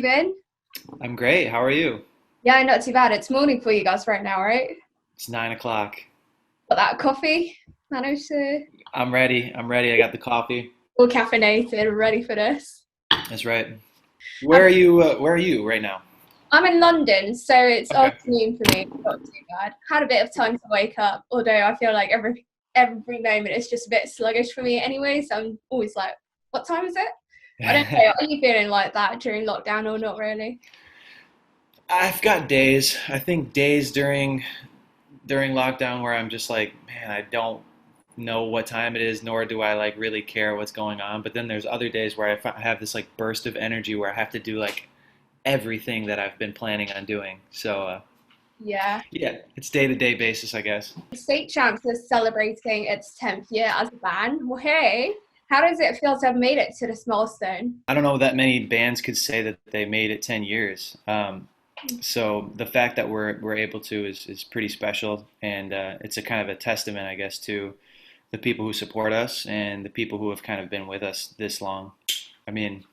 you been? I'm great. How are you? Yeah, not too bad. It's morning for you guys right now, right? It's 9 o'clock. Got that coffee? Managed to I'm ready. I'm ready. I got the coffee. all caffeinated, ready for this. That's right. Um, Where are you right now? I'm in London, so it's Okay. afternoon for me. Not too bad. Had a bit of time to wake up, although I feel like every moment is just a bit sluggish for me anyway. So I'm always like, "What time is it?" I don't know. Are you feeling like that during lockdown or not really? I've got days. I think days during lockdown where I'm just like, man, I don't know what time it is, nor do I like really care what's going on. But then there's other days where have this like burst of energy where I have to do like everything that I've been planning on doing. So Yeah. yeah, it's day-to-day basis, I guess. State Champs is celebrating its 10th year as a band. Well, hey, how does it feel to have made it to this milestone? I don't know that many bands could say that they made it 10 years. So the fact that we're able to is pretty special, and it's a kind of a testament, I guess, to the people who support us and the people who have kind of been with us this long. I mean,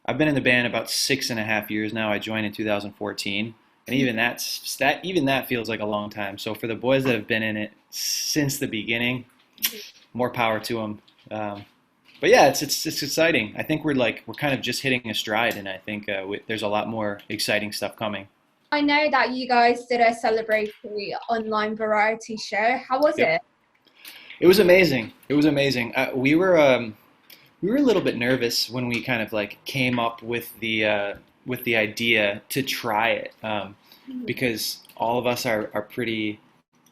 I've been in the band about 6.5 years now. I joined in 2014, and even that feels like a long time. So for the boys that have been in it since the beginning, more power to them. But yeah, it's exciting. I think we're kind of just hitting a stride, and I think there's a lot more exciting stuff coming. I know that you guys did a celebratory online variety show. How was Yep. it? It was amazing. It was amazing. We were a little bit nervous when we kind of like came up with the idea to try it, because all of us are pretty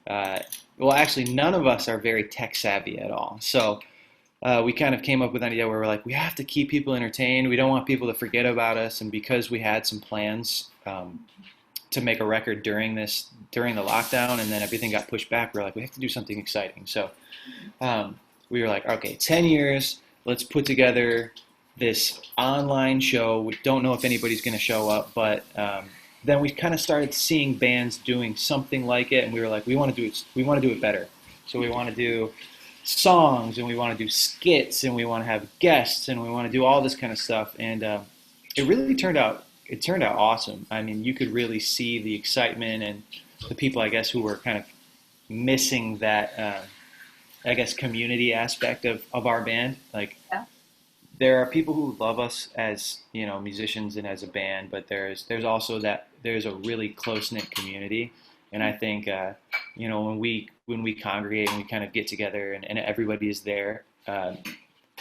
uh, well, actually, none of us are very tech savvy at all. So we kind of came up with an idea where we're like, we have to keep people entertained. We don't want people to forget about us, and because we had some plans to make a record during the lockdown, and then everything got pushed back, we're like, we have to do something exciting. So we were like, okay, 10 years, let's put together this online show. We don't know if anybody's going to show up, but then we kind of started seeing bands doing something like it, and we were like, we want to do it better. So we want to do songs, and we want to do skits, and we want to have guests, and we want to do all this kind of stuff. And it really turned out awesome. I mean, you could really see the excitement and the people, I guess, who were kind of missing that, I guess, community aspect of our band. Like, Yeah. there are people who love us as, musicians and as a band, but there's also that there's a really close knit community, and I think, when we congregate and we kind of get together and everybody is there,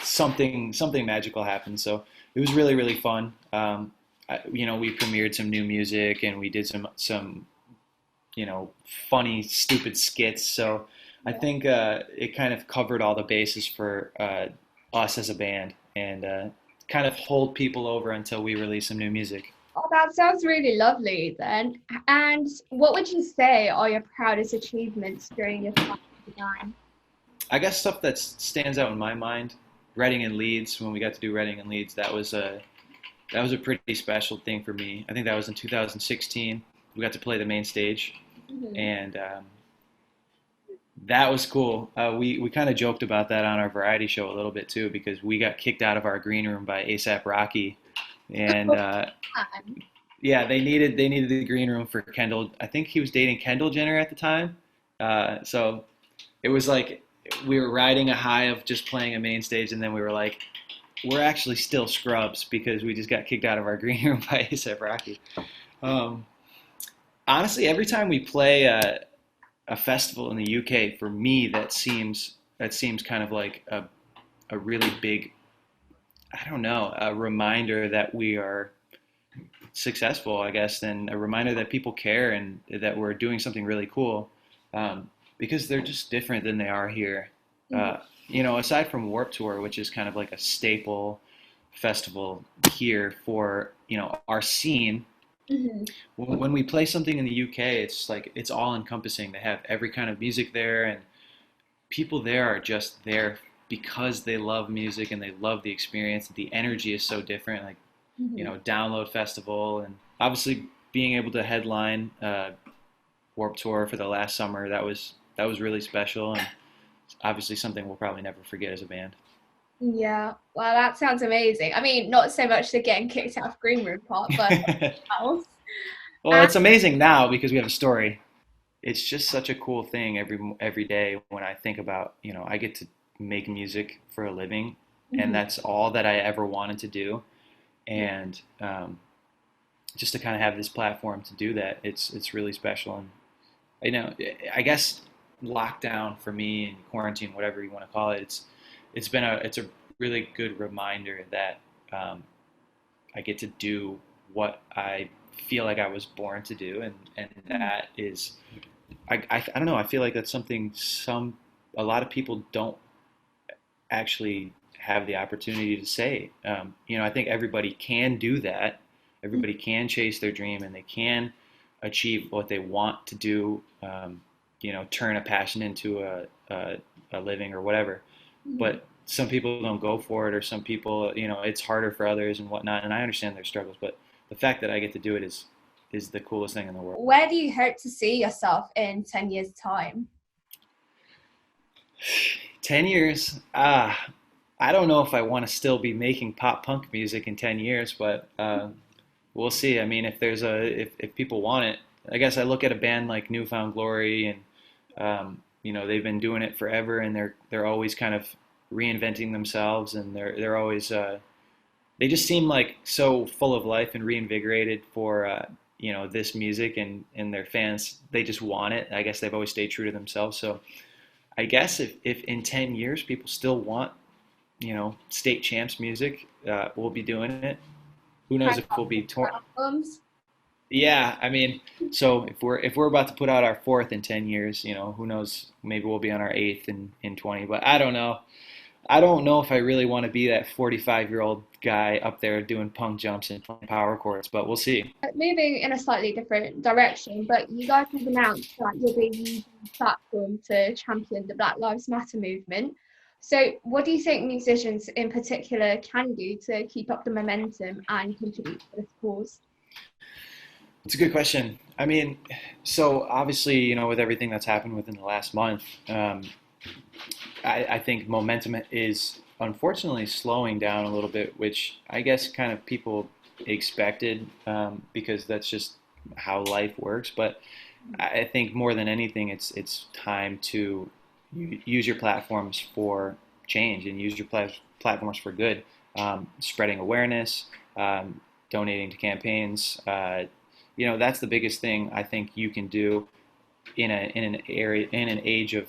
something magical happens. So it was really really fun. We premiered some new music, and we did some funny, stupid skits. So I think it kind of covered all the bases for us as a band, and kind of hold people over until we release some new music. Oh, that sounds really lovely then. And what would you say are your proudest achievements during your time with the band? I guess stuff that stands out in my mind, Reading and Leeds, when we got to do Reading and Leeds, that was a pretty special thing for me. I think that was in 2016. We got to play the main stage, Mhm. and that was cool. We kind of joked about that on our variety show a little bit too, because we got kicked out of our green room by ASAP Rocky, and yeah, they needed the green room for Kendall. I think he was dating Kendall Jenner at the time, so it was like we were riding a high of just playing a main stage, and then we were like, we're actually still scrubs because we just got kicked out of our green room by ASAP Rocky. Um, Honestly, every time we play a festival in the UK, for me, that seems kind of like a really big, I don't know, a reminder that we are successful, I guess, and a reminder that people care and that we're doing something really cool, because they're just different than they are here. Mhm. Uh, Aside from Warp Tour, which is kind of like a staple festival here for our scene, Mhm. when we play something in the UK, it's like it's all encompassing. They have every kind of music there, and people there are just there because they love music and they love the experience. The energy is so different. Like, Mhm. Download Festival, and obviously being able to headline Warp Tour for the last summer, that was really special, and obviously something we'll probably never forget as a band. Yeah. Well, that sounds amazing. I mean, not so much the getting kicked out of green room part, but else. Well, And it's amazing now because we have a story. It's just such a cool thing every day when I think about, I get to make music for a living, and mhm. that's all that I ever wanted to do. And just to kind of have this platform to do that, it's really special. And I guess lockdown for me and quarantine, whatever you want to call it, it's a really good reminder that I get to do what I feel like I was born to do, and that is I don't know. I feel like that's something a lot of people don't actually have the opportunity to say. I think everybody can do that. Everybody can chase their dream, and they can achieve what they want to do. Turn a passion into a living or whatever. Mhm. But some people don't go for it, or some people, it's harder for others and whatnot. And I understand their struggles, but the fact that I get to do it is the coolest thing in the world. Where do you hope to see yourself in 10 years' time? 10 years, I don't know if I want to still be making pop punk music in 10 years, but we'll see. I mean, if people want it, I guess I look at a band like Newfound Glory, and they've been doing it forever, and they're always kind of reinventing themselves, and they're always they just seem like so full of life and reinvigorated for this music, and their fans, they just want it. I guess they've always stayed true to themselves. So I guess if in 10 years people still want state champs music, we'll be doing it. Who knows Hang if up we'll be for torn? albums? Yeah, I mean, so if we're about to put out our fourth in 10 years, who knows? Maybe we'll be on our eighth in 20. But I don't know. I don't know if I really want to be that 45-year-old guy up there doing punk jumps and playing power chords. But we'll see. Moving in a slightly different direction, but you guys have announced that you'll be using the platform to champion the Black Lives Matter movement. So, what do you think musicians in particular can do to keep up the momentum and contribute to this cause? It's a good question. I mean, so obviously, with everything that's happened within the last month, I think momentum is unfortunately slowing down a little bit, which I guess kind of people expected, because that's just how life works. But I think more than anything, it's time to use your platforms for change and use your platforms for good, spreading awareness, donating to campaigns. That's the biggest thing I think you can do in an age of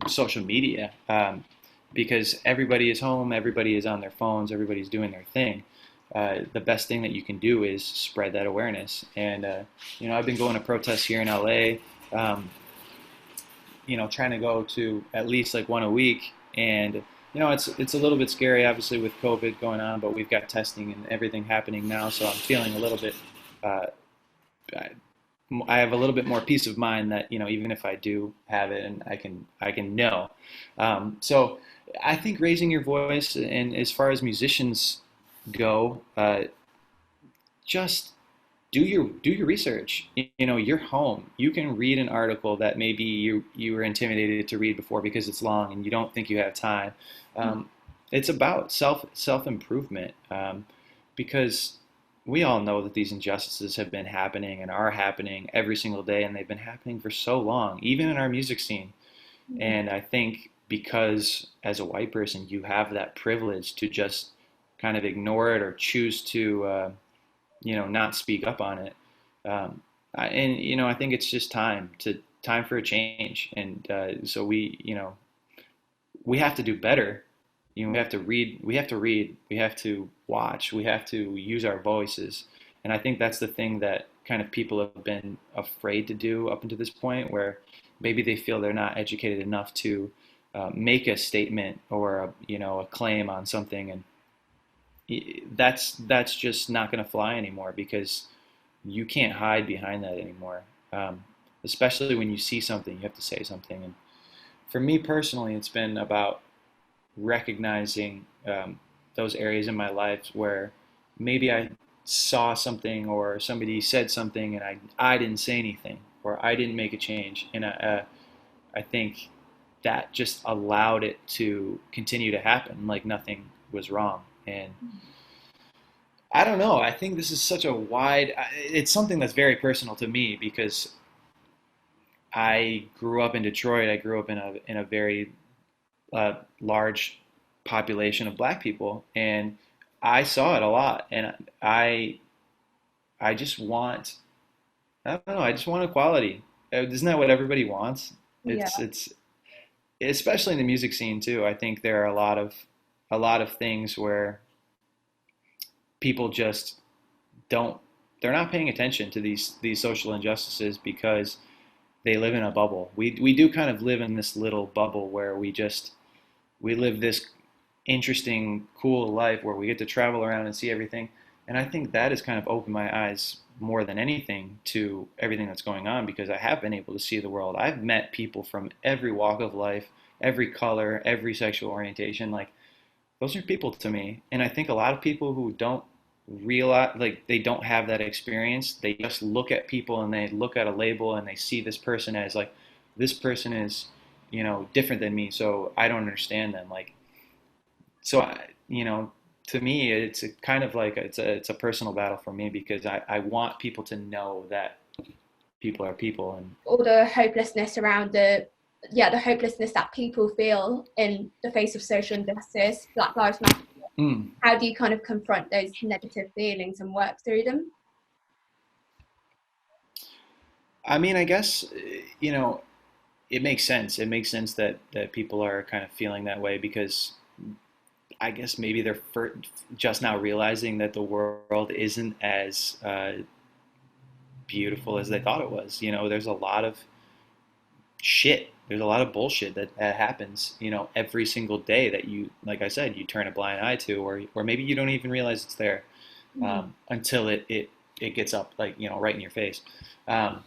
social media, because everybody is home, everybody is on their phones, everybody's doing their thing. The best thing that you can do is spread that awareness. And I've been going to protests here in LA, trying to go to at least like one a week. And it's a little bit scary, obviously, with COVID going on, but we've got testing and everything happening now, so I'm feeling a little bit. Uh, I have a little bit more peace of mind that even if I do have it, and I can know. So I think raising your voice, and as far as musicians go, just do your research. You're home. You can read an article that maybe you were intimidated to read before because it's long and you don't think you have time. It's about self improvement, because we all know that these injustices have been happening and are happening every single day, and they've been happening for so long, even in our music scene. And I think because as a white person, you have that privilege to just kind of ignore it or choose to, not speak up on it. And I think it's just time for a change. And so we have to do better. We have to read, we have to watch, we have to use our voices. And I think that's the thing that kind of people have been afraid to do up until this point, where maybe they feel they're not educated enough to make a statement or a claim on something. And that's just not going to fly anymore, because you can't hide behind that anymore. Especially when you see something, you have to say something. And for me personally, it's been about recognizing those areas in my life where maybe I saw something or somebody said something and I didn't say anything, or I didn't make a change. And I think that just allowed it to continue to happen like nothing was wrong. And I don't know. I think this is such a wide. It's something that's very personal to me because I grew up in Detroit. I grew up in a very large population of Black people, and I saw it a lot. And I just want. I don't know. I just want equality. Isn't that what everybody wants? Yeah. It's especially in the music scene too. I think there are a lot of things where people just don't. They're not paying attention to these social injustices because they live in a bubble. We do kind of live in this little bubble where we live this interesting, cool life where we get to travel around and see everything. And I think that has kind of opened my eyes more than anything to everything that's going on because I have been able to see the world. I've met people from every walk of life, every color, every sexual orientation. Like those are people to me. And I think a lot of people who don't realize, like they don't have that experience, they just look at people and they look at a label and they see this person as like, this person is, different than me, so I don't understand them. Like, so to me, it's a kind of like it's a personal battle for me because I want people to know that people are people. And All the hopelessness around the hopelessness that people feel in the face of social injustice, Black Lives Matter. mm, How do you kind of confront those negative feelings and work through them? I mean, I guess it makes sense. It makes sense that people are kind of feeling that way because I guess maybe they're just now realizing that the world isn't as beautiful as they thought it was. There's a lot of shit. There's a lot of bullshit that happens, every single day that you, like I said, you turn a blind eye to, or maybe you don't even realize it's there until it gets up, like, right in your face. Um,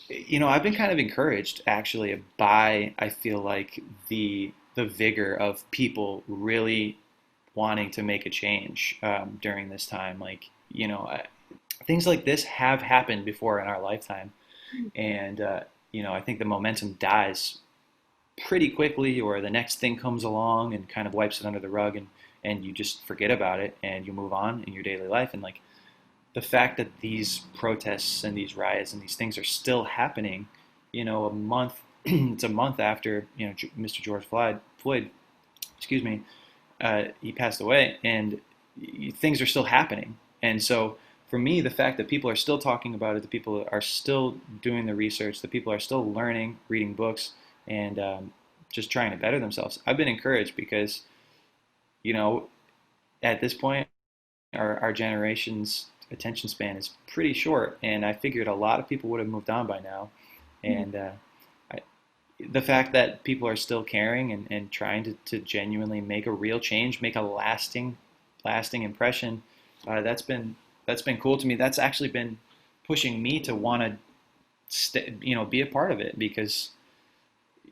I've been kind of encouraged actually by, I feel like the vigor of people really wanting to make a change during this time. Like, things like this have happened before in our lifetime, and I think the momentum dies pretty quickly, or the next thing comes along and kind of wipes it under the rug, and you just forget about it and you move on in your daily life. And like the fact that these protests and these riots and these things are still happening, a month it's a month after Mr. George Floyd, excuse me, he passed away, and things are still happening. And so for me, the fact that people are still talking about it, the people are still doing the research, the people are still learning, reading books, and just trying to better themselves, I've been encouraged because you know at this point our generation's attention span is pretty short, and I figured a lot of people would have moved on by now. And I, the fact that people are still caring and trying to genuinely make a real change, make a lasting impression, that's been cool to me. That's actually been pushing me to want to be a part of it because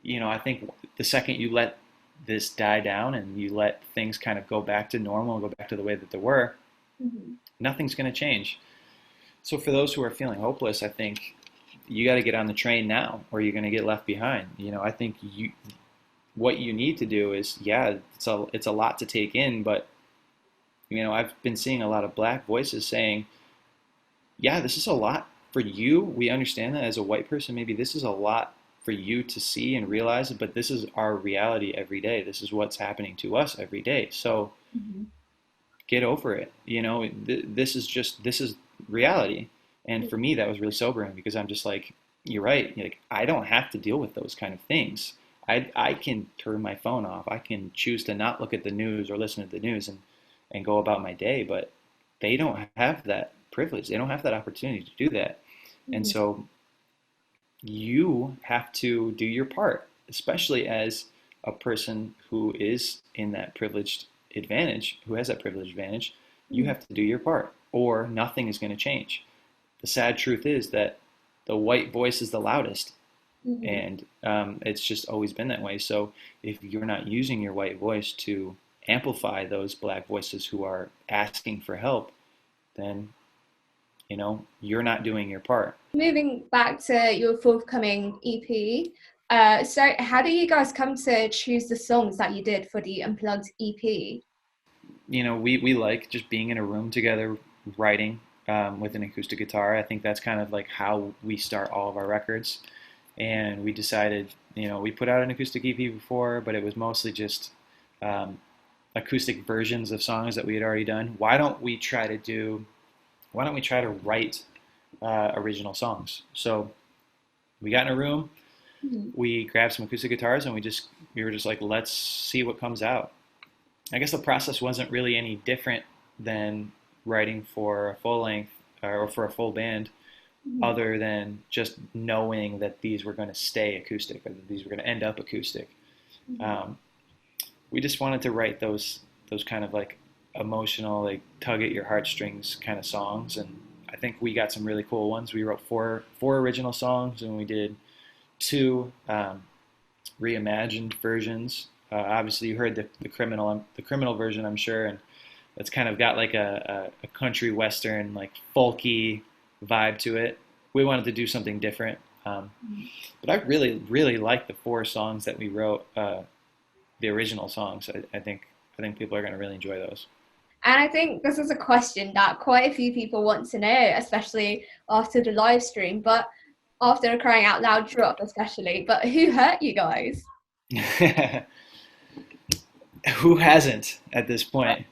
I think the second you let this die down and you let things kind of go back to normal and go back to the way that they were, Mm-hmm. nothing's going to change. So for those who are feeling hopeless, I think you got to get on the train now, or you're going to get left behind. I think what you need to do is, yeah, it's a lot to take in, but I've been seeing a lot of Black voices saying, yeah, this is a lot for you. We understand that as a white person, maybe this is a lot for you to see and realize, but this is our reality every day. This is what's happening to us every day. So Mm-hmm. get over it. This is reality. And for me, that was really sobering because I'm just like, you're right. Like, I don't have to deal with those kind of things. I can turn my phone off. I can choose to not look at the news or listen to the news and go about my day, but they don't have that privilege. They don't have that opportunity to do that. And Mm-hmm. so you have to do your part, especially as a person who is in that privileged advantage, who has that privileged advantage. You have to do your part, or nothing is going to change. The sad truth is that the white voice is the loudest, Mm-hmm. and it's just always been that way. So if you're not using your white voice to amplify those Black voices who are asking for help, then you're not doing your part. Moving back to your forthcoming EP, So how do you guys come to choose the songs that you did for the Unplugged EP? You know, we like just being in a room together, writing with an acoustic guitar. I think that's kind of like how we start all of our records. And we decided, you know, we put out an acoustic EP before, but it was mostly just um, acoustic versions of songs that we had already done. Why don't we try to write original songs? So we got in a room, Mhm. we grabbed some acoustic guitars, and we were just like, let's see what comes out. I guess the process wasn't really any different than writing for a full length or for a full band, Mhm. other than just knowing that these were going to stay acoustic, or that these were going to end up acoustic. Mhm. Um, we just wanted to write those kind of like emotional, like tug at your heartstrings kind of songs, and I think we got some really cool ones. We wrote four original songs, and we did two reimagined versions. Obviously, you heard the criminal version, I'm sure, and it's kind of got like a country western, like folky vibe to it. We wanted to do something different, Mhm. but I really like the four songs that we wrote, the original songs. I think people are going to really enjoy those. And I think this is a question that quite a few people want to know, especially after the live stream, but after the crying out loud drop, especially. But who hurt you guys? Who hasn't at this point?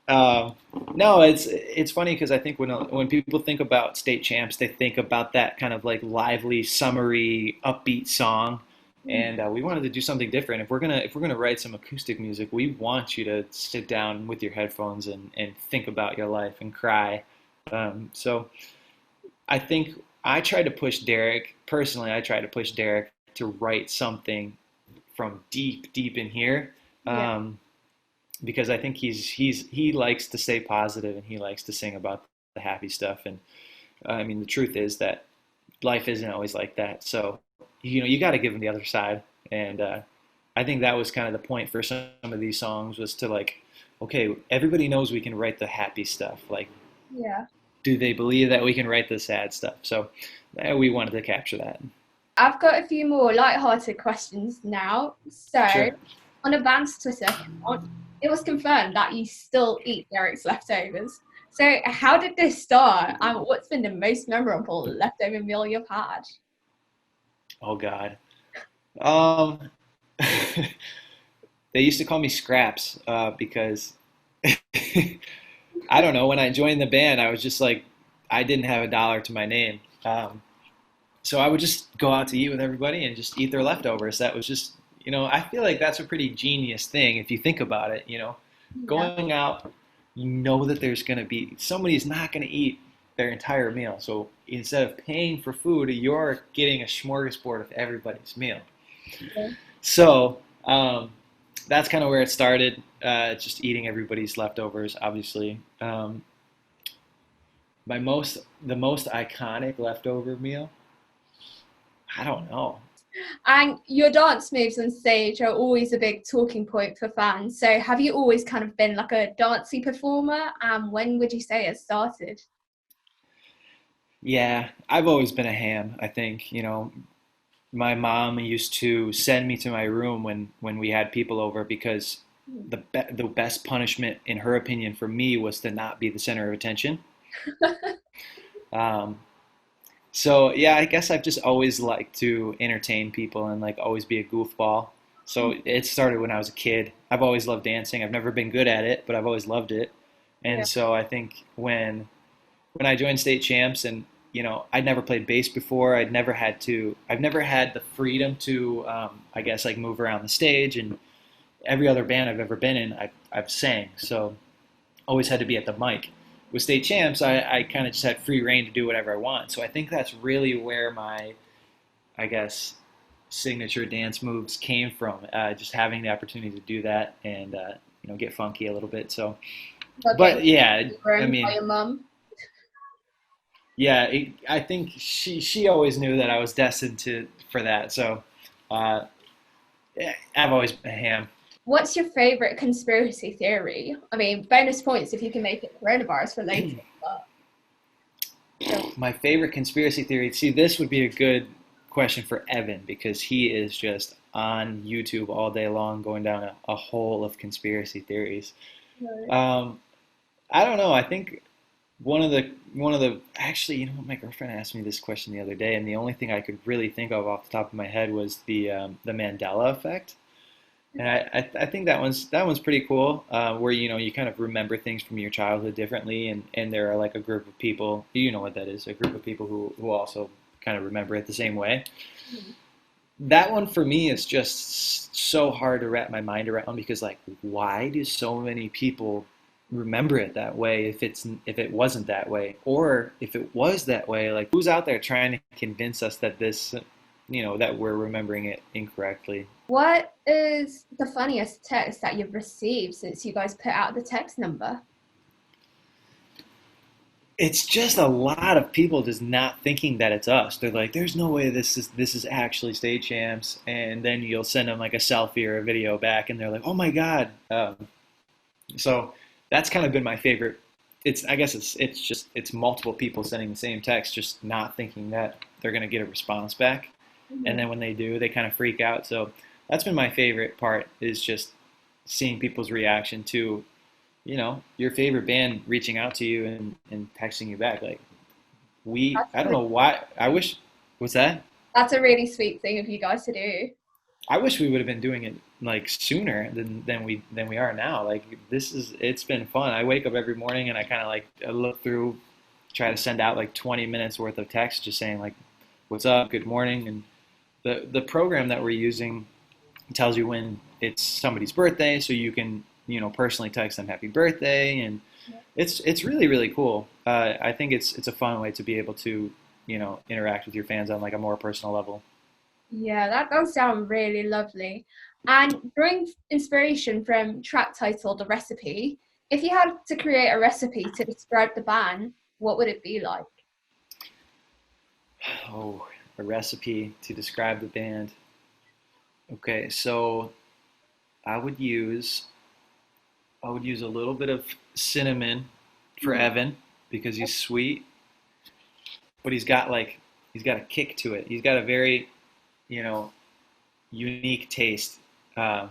Uh, no, it's funny because I think when people think about state champs, they think about that kind of like lively, summery, upbeat song, Mhm. and we wanted to do something different. If we're gonna write some acoustic music, we want you to sit down with your headphones and think about your life and cry. So I think I tried to push Derek personally. I tried to push Derek to write something from deep in here. Yeah. Um, because I think he likes to stay positive and he likes to sing about the happy stuff. And I mean, the truth is that life isn't always like that. So you know, you got to give him the other side. And I think that was kind of the point for some of these songs, was to like, okay, everybody knows we can write the happy stuff. Like, Yeah. do they believe that we can write the sad stuff? So we wanted to capture that. I've got a few more light-hearted questions now. So, Sure. on a band's Twitter account, it was confirmed that you still eat Derek's leftovers. So, how did this start? And what's been the most memorable leftover meal you've had? Oh God. Um, they used to call me Scraps because I don't know. When I joined the band, I was just like, I didn't have a dollar to my name. So I would just go out to eat with everybody and just eat their leftovers. That was just, you know, I feel like that's a pretty genius thing if you think about it. You know, Yeah. going out, you know that there's going to be somebody's not going to eat their entire meal. So instead of paying for food, you're getting a smorgasbord of everybody's meal. Yeah. So that's kind of where it started. Just eating everybody's leftovers, obviously. The most iconic leftover meal, I don't know. And your dance moves on stage are always a big talking point for fans. So, have you always kind of been like a dancey performer? And when would you say it started? Yeah, I've always been a ham, I think. You know, my mom used to send me to my room when we had people over, because the best punishment in her opinion for me was to not be the center of attention. Um, so yeah, I guess I've just always liked to entertain people and like always be a goofball. So it started when I was a kid. I've always loved dancing. I've never been good at it, but I've always loved it. Yeah. And so I think when I joined state champs, and you know, I'd never played bass before. I've never had the freedom to I guess like move around the stage, and every other band I've ever been in, I've sang. So always had to be at the mic. With state champs, I kind of just had free reign to do whatever I want. So I think that's really where my, I guess, signature dance moves came from. Just having the opportunity to do that and you know, get funky a little bit. So, Not getting but yeah, I groomed by mean, your mum. yeah, I think she always knew that I was destined to for that. So uh, yeah, I've always been a ham. What's your favorite conspiracy theory? I mean, bonus points if you can make it coronavirus related. But My favorite conspiracy theory. See, this would be a good question for Evan because he is just on YouTube all day long going down a hole of conspiracy theories. Right. I don't know. I think one of the actually, my girlfriend asked me this question the other day, and the only thing I could really think of off the top of my head was the Mandela effect. And I think that one's pretty cool, where you kind of remember things from your childhood differently, and there are like a group of people, you know what that is, a group of people who also kind of remember it the same way. Mhm. That one for me is just so hard to wrap my mind around because like why do so many people remember it that way if it wasn't that way, or if it was that way, like who's out there trying to convince us that that we're remembering it incorrectly. What is the funniest text that you've received since you guys put out the text number? It's just a lot of people just not thinking that it's us. They're like, "There's no way this is actually State Champs," and then you'll send them like a selfie or a video back, and they're like, "Oh my God!" So that's kind of been my favorite. I guess it's multiple people sending the same text, just not thinking that they're gonna get a response back, and Mhm. then when they do, they kind of freak out. So that's been my favorite part is just seeing people's reaction to your favorite band reaching out to you and texting you back. Like That's I don't really, know why. What's that? that's a really sweet thing of you guys to do. I wish we would have been doing it like sooner than we are now. Like it's been fun. I wake up every morning and I kind of like I look through, try to send out like 20 minutes worth of text just saying like, "What's up? Good morning." And the program that we're using tells you when it's somebody's birthday, so you can personally text them happy birthday, and it's really really cool. I think it's a fun way to be able to interact with your fans on like a more personal level. Yeah, that does sound really lovely. And drawing inspiration from track title The Recipe, if you had to create a recipe to describe the band, what would it be like? Oh, a recipe to describe the band. Okay, so I would use I would use a little bit of cinnamon for Hmm. Evan because he's sweet, but he's got a kick to it. He's got a very you know unique taste. Uh,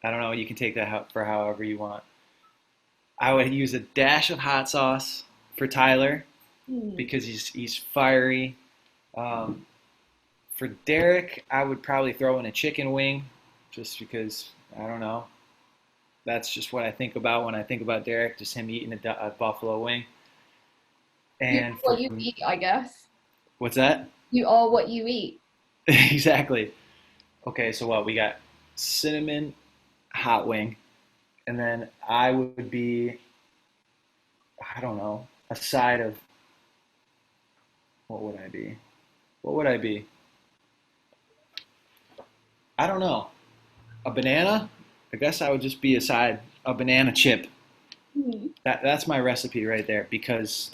I don't know. You can take that for however you want. I would use a dash of hot sauce for Tyler Hmm. because he's fiery. Um, for Derek, I would probably throw in a chicken wing, just because I don't know. That's just what I think about when I think about Derek, just him eating a buffalo wing. You And what for you eat, I guess. what's that? You are what you eat. Exactly. Okay, so what we got? Cinnamon hot wing, and then I would be I don't know a side of what would I be? What would I be? I don't know. A banana? I guess I would just be a banana chip. Hmm. That's my recipe right there because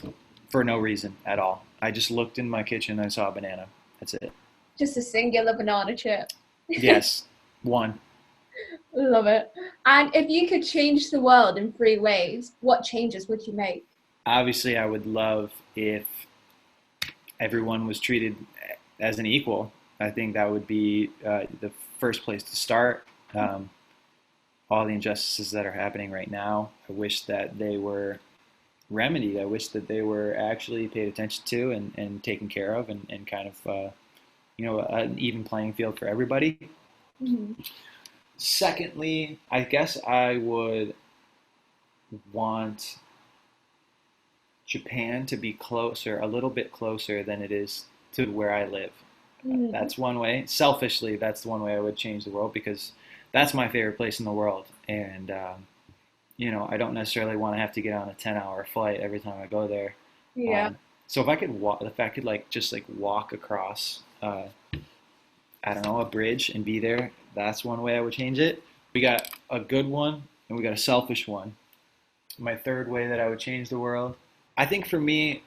for no reason at all. I just looked in my kitchen and I saw a banana. That's it. Just a singular banana chip. Yes, one. Love it. And if you could change the world in three ways, what changes would you make? Obviously, I would love if everyone was treated as an equal. I think that would be the first place to start. Um, all the injustices that are happening right now, I wish that they were remedied. I wish that they were actually paid attention to and taken care of and kind of, an even playing field for everybody. Mhm. Secondly, I guess I would want Japan to be closer, a little bit closer than it is to where I live. Mhm. That's one way. Selfishly, that's the one way I would change the world because that's my favorite place in the world. And, I don't necessarily want to have to get on a 10-hour flight every time I go there. Yeah. Um, so if I could like just like walk across, I don't know, a bridge and be there, that's one way I would change it. We got a good one and we got a selfish one. My third way that I would change the world, I think for me,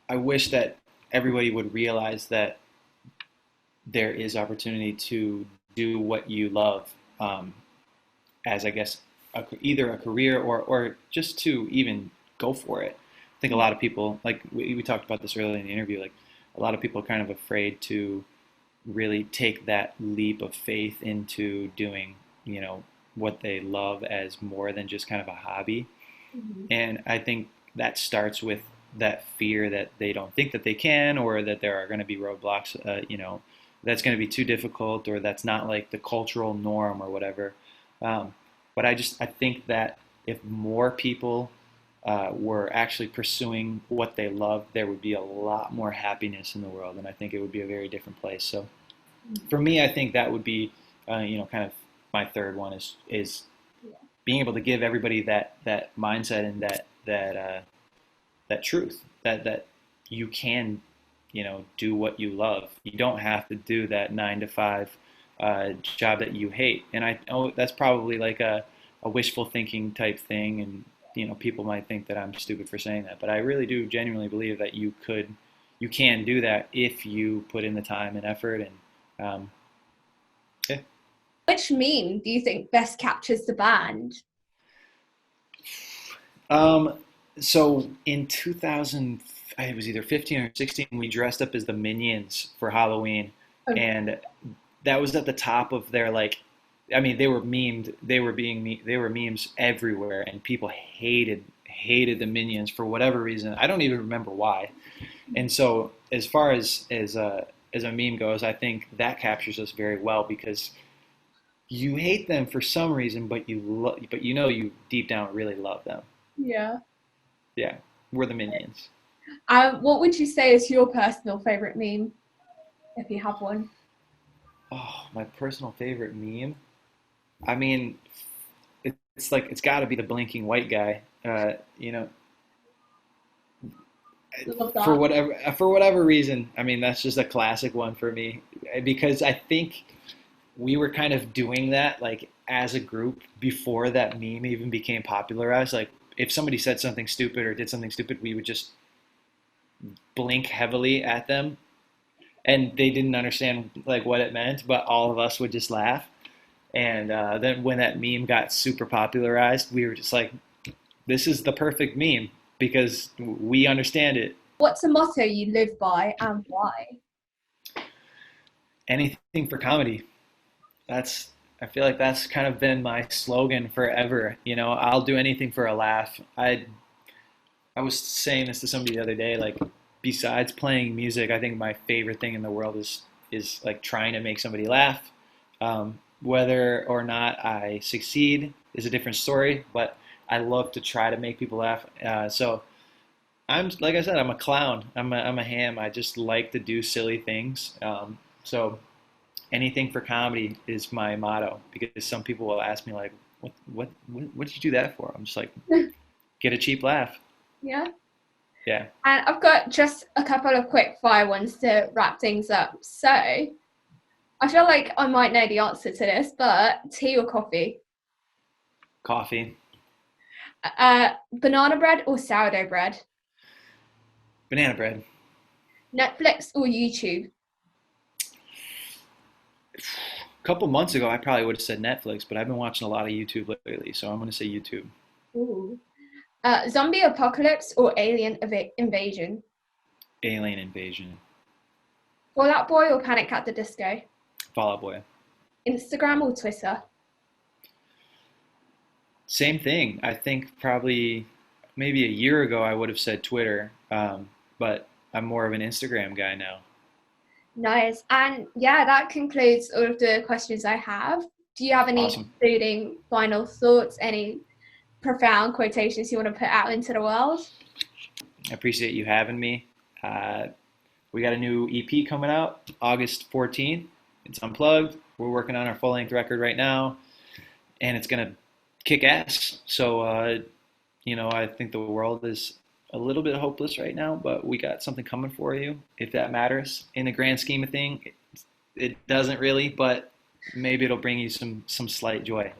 I wish that everybody would realize that there is opportunity to do what you love, as I guess either a career or just to even go for it. I think a lot of people, like we talked about this earlier in the interview, like a lot of people are kind of afraid to really take that leap of faith into doing, what they love as more than just kind of a hobby. Mhm. And I think that starts with that fear that they don't think that they can, or that there are going to be roadblocks, that's going to be too difficult, or that's not like the cultural norm or whatever. Um, but I think that if more people were actually pursuing what they love, there would be a lot more happiness in the world, and I think it would be a very different place. So for me, I think that would be, kind of my third one is Yeah. being able to give everybody that mindset and that truth that you can, do what you love. You don't have to do that 9 to 5 job that you hate. And I know that's probably like a wishful thinking type thing, and people might think that I'm stupid for saying that, but I really do genuinely believe that you can do that if you put in the time and effort. And yeah. Which meme do you think best captures the band? Um, so in 2000, it was either 15 or 16, we dressed up as the Minions for Halloween, Oh, and that was at the top of their like. I mean, they were memed. They were memes everywhere, and people hated the Minions for whatever reason. I don't even remember why. And so, as far as a meme goes, I think that captures us very well because you hate them for some reason, but you deep down really love them. yeah. Yeah, we're the Minions. What would you say is your personal favorite meme, if you have one? Oh, my personal favorite meme. I mean, it's like it's got to be the blinking white guy. Love For that. whatever reason. I mean, that's just a classic one for me because I think we were kind of doing that like as a group before that meme even became popularized. Like if somebody said something stupid or did something stupid, we would just blink heavily at them, and they didn't understand like what it meant, but all of us would just laugh. And then when that meme got super popularized, we were just like, this is the perfect meme because we understand it. What's a motto you live by and why? Anything for comedy. That's I feel like that's kind of been my slogan forever. I'll do anything for a laugh. I was saying this to somebody the other day. Like, besides playing music, I think my favorite thing in the world is like trying to make somebody laugh. Whether or not I succeed is a different story, but I love to try to make people laugh. So I'm like I said, I'm a clown. I'm a ham. I just like to do silly things. So anything for comedy is my motto because some people will ask me like, what did you do that for? I'm just like, get a cheap laugh. Yeah. Yeah. And I've got just a couple of quick fire ones to wrap things up. So I feel like I might know the answer to this, but tea or coffee? Coffee. Banana bread or sourdough bread? Banana bread. Netflix or YouTube? A couple months ago, I probably would have said Netflix, but I've been watching a lot of YouTube lately, so I'm going to say YouTube. Ooh. Zombie apocalypse or alien invasion? Alien invasion. Fall Out Boy or Panic at the Disco? Fall Out Boy. Instagram or Twitter? Same thing. I think probably maybe a year ago I would have said Twitter, but I'm more of an Instagram guy now. Nice. And yeah, that concludes all of the questions I have. Do you have any Awesome. concluding final thoughts, any profound quotations you want to put out into the world? I appreciate you having me. Uh, we got a new EP coming out August 14th. It's Unplugged. We're working on our full length record right now, and it's going to kick ass. So, I think the world is a little bit hopeless right now, but we got something coming for you, if that matters. In the grand scheme of things, it doesn't really, but maybe it'll bring you some slight joy.